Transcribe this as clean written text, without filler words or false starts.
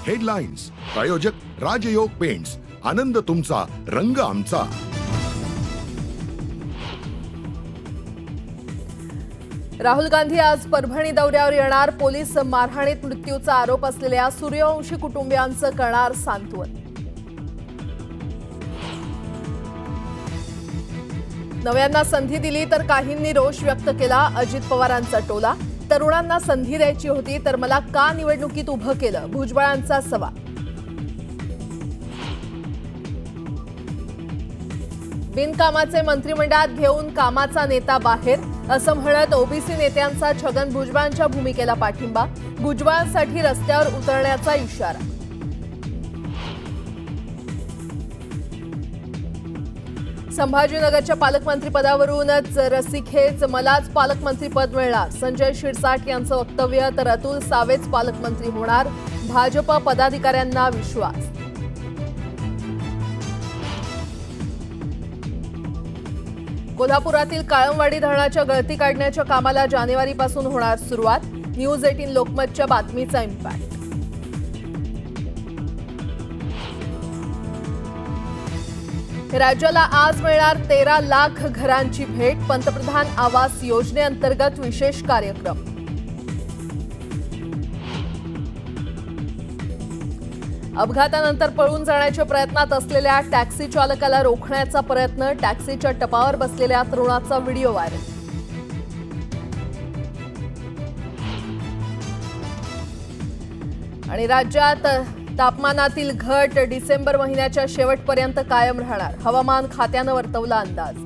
Headlines प्रायोजक राजयोग paints, आनंद तुमचा, रंग आमचा। राहुल गांधी आज परभणी दौऱ्यावर येणार। पोलीस मारहाणीत मृत्यूचा आरोप असलेल्या सूर्यवंशी कुटुंबियांचं करणार सांत्वन। नव्यांना संधी दिली तर काहींनी रोष व्यक्त केला। अजित पवारांचा टोला, तरुणांना संधी द्यायची होती तर मला का निवडणुकीत उभं केलं, भुजबळांचा सवाल। बिनकामाचे मंत्रिमंडळात घेऊन कामाचा नेता बाहेर, असं म्हणत ओबीसी नेत्यांचा छगन भुजबळांच्या भूमिकेला पाठिंबा। भुजबळांसाठी रस्त्यावर उतरण्याचा इशारा। संभाजीनगरच्या पालकमंत्रीपदावरूनच रस्सीखेच, मलाच पालकमंत्रीपद मिळणार। संजय शिरसाट यांचं वक्तव्य, तर अतुल सावेच पालकमंत्री होणार। भाजप पदाधिकाऱ्यांना विश्वास। कोल्हापुरातील काळमवाडी धरणाच्या गळती काढण्याच्या कामाला जानेवारीपासून होणार सुरुवात। न्यूज 18 लोकमतच्या बातमीचा इम्पॅक्ट। राज्याला आज मिळणार 13 लाख घरांची भेट। पंतप्रधान आवास योजनेअंतर्गत विशेष कार्यक्रम। अपघातानंतर पळून जाण्याच्या प्रयत्नात असलेल्या टॅक्सी चालकाला रोखण्याचा प्रयत्न। टॅक्सीच्या टपावर बसलेल्या तरुणाचा व्हिडिओ व्हायरल। आणि राज्यात तापमानातील घट डिसेंबर महिन्याच्या शेवटपर्यंत कायम राहणार। हवामान खात्यानं वर्तवला अंदाज।